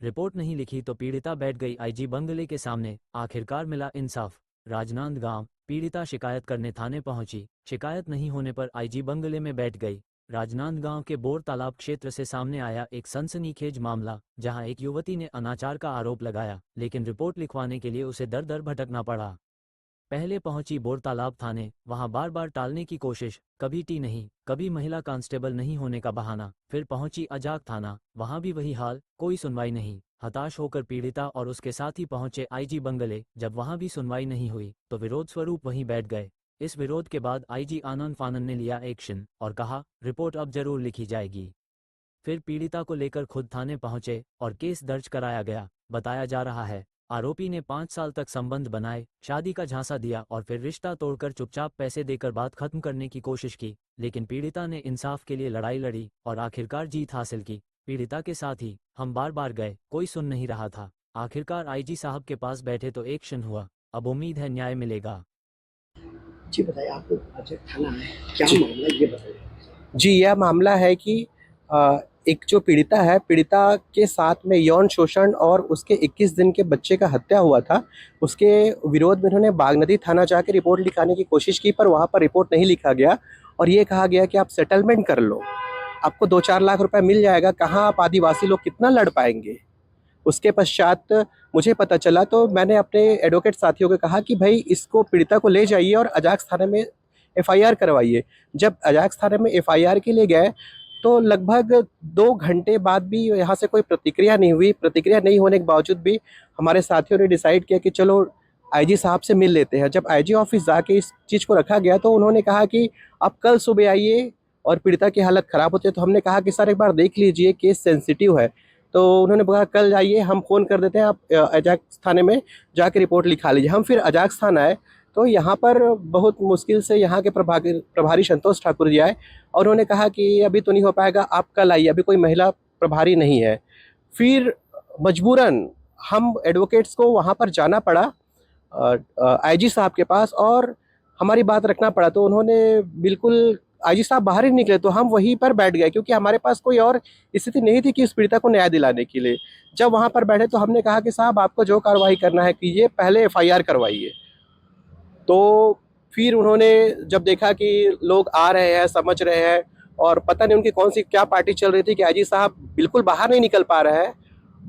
Report नहीं लिखी तो पीड़िता बैठ गई आईजी बंगले के सामने। आखिरकार मिला इंसाफ। राजनांदगांव। पीड़िता शिकायत करने थाने पहुंची। शिकायत नहीं होने पर आईजी बंगले में बैठ गई। राजनांदगांव के बोर तालाब क्षेत्र से सामने आया एक सनसनीखेज मामला, जहां एक युवती ने अनाचार का आरोप लगाया, लेकिन रिपोर्ट लिखवाने के लिए उसे दर दर भटकना पड़ा। पहले पहुंची बोर तालाब थाने, वहां बार बार टालने की कोशिश, कभी टी नहीं, कभी महिला कांस्टेबल नहीं होने का बहाना। फिर पहुंची अजाक थाना, वहां भी वही हाल, कोई सुनवाई नहीं। हताश होकर पीड़िता और उसके साथ ही पहुंचे आईजी बंगले। जब वहां भी सुनवाई नहीं हुई तो विरोध स्वरूप वहीं बैठ गए। इस विरोध के बाद आईजी आनंद फानन ने लिया एक्शन और कहा, रिपोर्ट अब जरूर लिखी जाएगी। फिर पीड़िता को लेकर खुद थाने पहुंचे और केस दर्ज कराया गया। बताया जा रहा है, आरोपी ने 5 साल तक संबंध बनाए, शादी का झांसा दिया और फिर रिश्ता तोड़कर चुपचाप पैसे देकर बात खत्म करने की कोशिश की। लेकिन पीड़िता ने इंसाफ के लिए लड़ाई लड़ी और आखिरकार जीत हासिल की। पीड़िता के साथ ही हम बार बार गए, कोई सुन नहीं रहा था। आखिरकार आईजी साहब के पास बैठे तो एक्शन हुआ। अब उम्मीद है न्याय मिलेगा। जी बताइए, आपको अजय थाना में क्या मामला, ये बताइए। जी, यह मामला है कि एक जो पीड़िता है, पीड़िता के साथ में यौन शोषण और उसके 21 दिन के बच्चे का हत्या हुआ था। उसके विरोध में उन्होंने बागनदी थाना जाके रिपोर्ट लिखाने की कोशिश की, पर वहाँ पर रिपोर्ट नहीं लिखा गया और ये कहा गया कि आप सेटलमेंट कर लो, आपको 2-4 लाख रुपए मिल जाएगा। कहाँ आप आदिवासी लोग कितना लड़ पाएंगे। उसके पश्चात मुझे पता चला तो मैंने अपने एडवोकेट साथियों को कहा कि भाई इसको, पीड़िता को ले जाइए और अजाक्स थाने में एफआईआर करवाइए। जब अजाक्स थाने में एफआईआर के लिए गए तो लगभग 2 घंटे बाद भी यहाँ से कोई प्रतिक्रिया नहीं हुई। प्रतिक्रिया नहीं होने के बावजूद भी हमारे साथियों ने डिसाइड किया कि चलो आईजी साहब से मिल लेते हैं। जब आईजी ऑफिस जाके इस चीज़ को रखा गया तो उन्होंने कहा कि आप कल सुबह आइए और पीड़िता की हालत ख़राब होती है। तो हमने कहा कि सर एक बार देख लीजिए, केस सेंसिटिव है। तो उन्होंने कहा कल आइए, हम फ़ोन कर देते हैं, आप अजाक्स थाने में जाके रिपोर्ट लिखा लीजिए। हम फिर अजाक्स थाना आए तो यहाँ पर बहुत मुश्किल से यहाँ के प्रभारी संतोष ठाकुर जी आए और उन्होंने कहा कि अभी तो नहीं हो पाएगा, आप कल आइए, अभी कोई महिला प्रभारी नहीं है। फिर मजबूरन हम एडवोकेट्स को वहाँ पर जाना पड़ा आईजी साहब के पास और हमारी बात रखना पड़ा। तो उन्होंने बिल्कुल, आईजी साहब बाहर ही निकले तो हम वहीं पर बैठ गए, क्योंकि हमारे पास कोई और स्थिति नहीं थी कि उस पीड़िता को न्याय दिलाने के लिए। जब वहाँ पर बैठे तो हमने कहा कि साहब आपको जो कार्रवाई करना है कीजिए, पहले एफआईआर करवाइए। तो फिर उन्होंने जब देखा कि लोग आ रहे हैं, समझ रहे हैं और पता नहीं उनकी कौन सी क्या पार्टी चल रही थी कि आईजी साहब बिल्कुल बाहर नहीं निकल पा रहे हैं।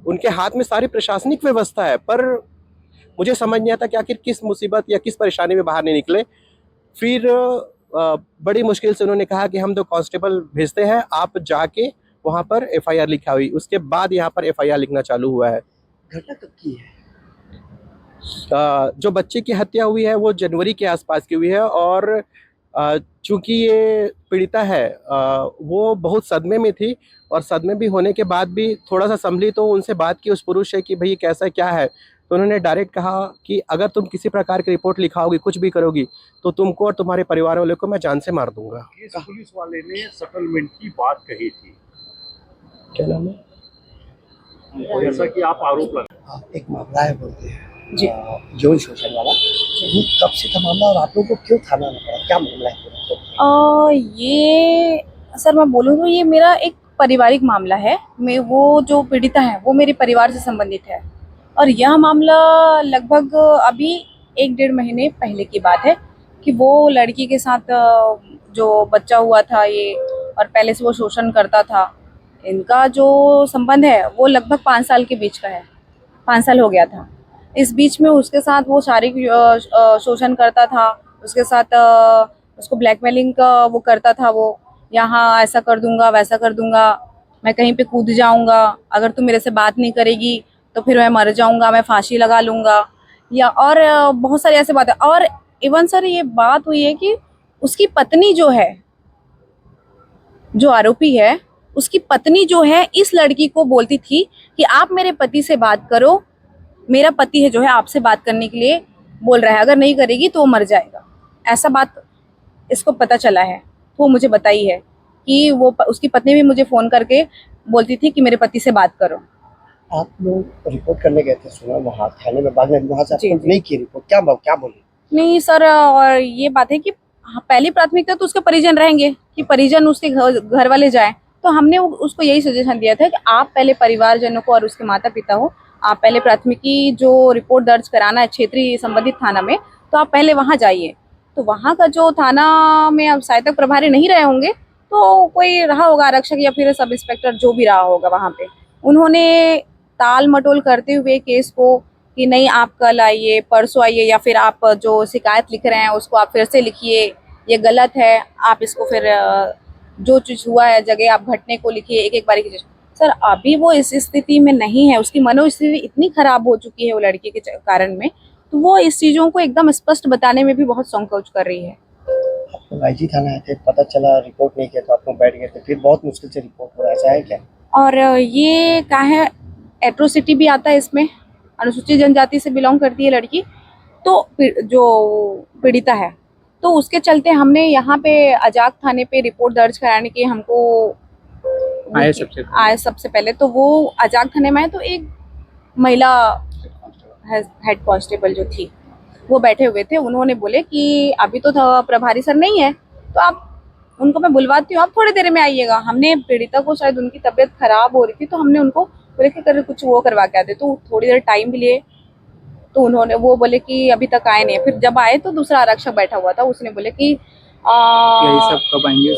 उनके हाथ में सारी प्रशासनिक व्यवस्था है, पर मुझे समझ नहीं आता कि आखिर किस मुसीबत या किस परेशानी में बाहर नहीं निकले। फिर बड़ी मुश्किल से उन्होंने कहा कि हम 2 कांस्टेबल भेजते हैं, आप जाके वहाँ पर एफआईआर लिखा हुई। उसके बाद यहाँ पर एफआईआर लिखना चालू हुआ है। घटना कब की है? जो बच्चे की हत्या हुई है वो जनवरी के आसपास की हुई है और चूंकि ये पीड़िता है वो बहुत सदमे में थी और सदमे भी होने के बाद भी थोड़ा सा संभली तो उनसे बात की उस पुरुष से कि भाई कैसा क्या है। तो उन्होंने डायरेक्ट कहा कि अगर तुम किसी प्रकार की रिपोर्ट लिखाओगी, कुछ भी करोगी, तो तुमको और तुम्हारे परिवार वालों को मैं जान से मार दूंगा। इस पुलिस वाले ने सेटलमेंट की बात कही थी, क्या नाम है? जैसा कि आप आरोप लगा। एक मामला है बोलते हैं जी, यौन शोषण वाला, वो कब से था मामला और आप लोगों को क्यों थाना आना पड़ा, क्या मामला है? ये सर मैं बोलूँ तो ये मेरा एक पारिवारिक मामला है। मैं, वो जो पीड़िता है वो मेरे परिवार से संबंधित है और यह मामला लगभग अभी 1-1.5 महीने पहले की बात है कि वो लड़की के साथ जो बच्चा हुआ था ये, और पहले से वो शोषण करता था। इनका जो संबंध है वो लगभग 5 साल के बीच का है, 5 साल हो गया था। इस बीच में उसके साथ वो शारीरिक शोषण करता था, उसके साथ उसको ब्लैकमेलिंग का वो करता था। वो यहाँ ऐसा कर दूंगा, वैसा कर दूंगा, मैं कहीं पे कूद जाऊंगा, अगर तू मेरे से बात नहीं करेगी तो फिर मैं मर जाऊंगा, मैं फांसी लगा लूंगा, या और बहुत सारी ऐसी बातें। और इवन सर ये बात हुई है कि उसकी पत्नी जो है, जो आरोपी है, उसकी पत्नी जो है इस लड़की को बोलती थी कि आप मेरे पति से बात करो, मेरा पति है जो है आपसे बात करने के लिए बोल रहा है, अगर नहीं करेगी तो वो मर जाएगा। ऐसा बात इसको पता चला है, वो मुझे बताई है कि वो उसकी पत्नी भी मुझे फ़ोन करके बोलती थी कि मेरे पति से बात करो। आप लोग रिपोर्ट करने गए थे, सुना वहाँ थाने में, बाद में वहाँ से आपको नहीं की रिपोर्ट, क्या बोले? नहीं सर, और ये बात है कि हाँ, पहली प्राथमिकता तो उसके परिजन रहेंगे कि परिजन उसके घर वाले जाए, तो हमने उसको यही सजेशन दिया था कि आप पहले परिवारजनों को और उसके माता पिता हो, आप पहले प्राथमिकी जो रिपोर्ट दर्ज कराना है क्षेत्रीय संबंधित थाना में, तो आप पहले वहाँ जाइए। तो वहाँ का जो थाना में अब सहायक प्रभारी नहीं रहे होंगे, तो कोई रहा होगा आरक्षक या फिर सब इंस्पेक्टर जो भी रहा होगा वहाँ पे, उन्होंने ताल मटोल करते हुए केस को कि नहीं आप कल आइए, परसों आइए, या फिर आप जो शिकायत लिख रहे हैं उसको आप फिर से लिखिए, ये गलत है, आप इसको फिर जो चीज़ हुआ है जगह आप घटने को लिखिए, एक एक बारी कीजिए। सर अभी वो इस स्थिति में नहीं है, उसकी मनोस्थिति इतनी खराब हो चुकी है वो लड़की के कारण में, तो वो इस चीज़ों को एकदम स्पष्ट बताने में भी बहुत संकोच कर रही है। आप लोग आईजी थाना आए थे, पता चला रिपोर्ट नहीं किया तो आप लोग बैठ गए थे, फिर बहुत मुश्किल से रिपोर्ट हो रहा है, ऐसा है क्या? और ये क्या है, एट्रोसिटी भी आता है इसमें, अनुसूचित जनजाति से बिलोंग करती है लड़की, तो जो पीड़िता है, तो उसके चलते हमने यहाँ पे अजाक थाने पे रिपोर्ट दर्ज कराने की हमको आए सबसे पहले। तो वो अजाक थाने में है, तो एक महिला हेड कांस्टेबल जो थी वो बैठे हुए थे, उन्होंने बोले कि अभी तो प्रभारी सर नहीं है, तो आप उनको मैं बुलवाती हूँ, आप थोड़ी देर में आइएगा। हमने पीड़िता को, शायद उनकी तबीयत खराब हो रही थी, तो हमने उनको बोले कि कर कुछ वो करवा के आते, तो थोड़ी देर टाइम भी लिए, तो उन्होंने वो बोले कि अभी तक आए नहीं। फिर जब आए तो दूसरा आरक्षक बैठा हुआ था, उसने बोले कि यही सब कब आएंगे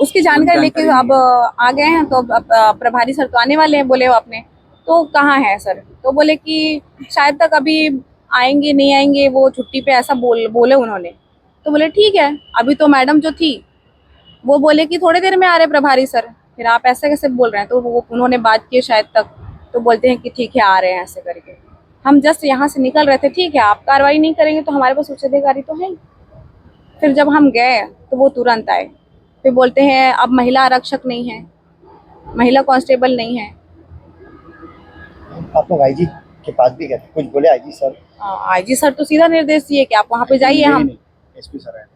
उसकी जानकारी लेके अब आ गए हैं, तो अब प्रभारी सर तो आने वाले हैं बोले वो अपने, तो कहाँ है सर, तो बोले कि शायद तक अभी आएंगे नहीं आएंगे, वो छुट्टी पे, ऐसा बोले उन्होंने। तो बोले ठीक है, अभी तो मैडम जो थी वो बोले कि थोड़ी देर में आ रहे प्रभारी सर, फिर आप ऐसे कैसे बोल रहे हैं, तो वो उन्होंने बात की शायद तक, तो बोलते हैं कि ठीक है आ रहे हैं, ऐसे करके। हम जस्ट यहाँ से निकल रहे थे, ठीक है आप कार्रवाई नहीं करेंगे तो हमारे पास उच्च अधिकारी तो है ही। फिर जब हम गए तो वो तुरंत आए, फिर बोलते हैं अब महिला आरक्षक नहीं है, महिला कांस्टेबल नहीं है। आप लोग आईजी के पास भी गए थे, कुछ बोले आईजी सर? आईजी सर तो सीधा निर्देश दिए कि आप वहाँ पे जाइए। हम एसपी सर आए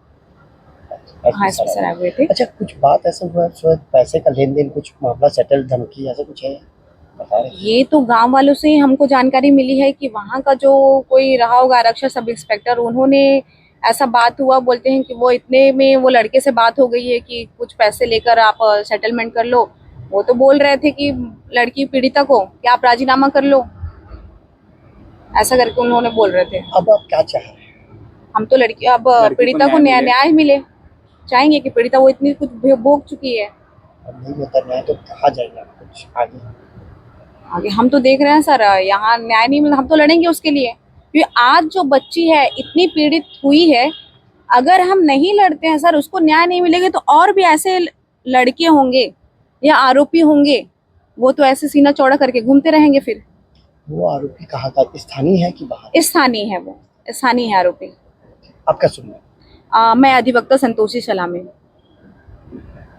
हाँ एसपी सर आए हुए थे। अच्छा, कुछ बात ऐसा हुआ शायद पैसे का लेन देन, कुछ मामला सेटल, धमकी, ऐसा कुछ है बता रहे? ये तो गांव वालों से ही हमको जानकारी मिली है कि वहाँ का जो कोई रहा होगा आरक्षक सब इंस्पेक्टर, उन्होंने ऐसा बात हुआ, बोलते हैं कि वो इतने में वो लड़के से बात हो गई है कि कुछ पैसे लेकर आप सेटलमेंट कर लो। वो तो बोल रहे थे कि लड़की पीड़िता को कि आप राजीनामा कर लो, ऐसा करके उन्होंने बोल रहे थे। अब आप क्या चाह रहे हैं? हम तो अब पीड़िता को न्याय मिले चाहेंगे कि पीड़िता वो इतनी कुछ भोग चुकी है। अब नहीं होता न्याय तो कहाँ जाएगा कुछ आगे हम तो देख रहे हैं सर, यहाँ न्याय नहीं मिला, हम तो लड़ेंगे उसके लिए, क्योंकि आज जो बच्ची है इतनी पीड़ित हुई है, अगर हम नहीं लड़ते हैं सर, उसको न्याय नहीं मिलेगा, तो और भी ऐसे लड़के होंगे या आरोपी होंगे, वो तो ऐसे सीना चौड़ा करके घूमते रहेंगे। फिर वो आरोपी कहाँ का, स्थानीय है कि बाहर? स्थानीय है, वो स्थानीय है आरोपी। आपका सुनना? मैं अधिवक्ता संतोषी सलामी।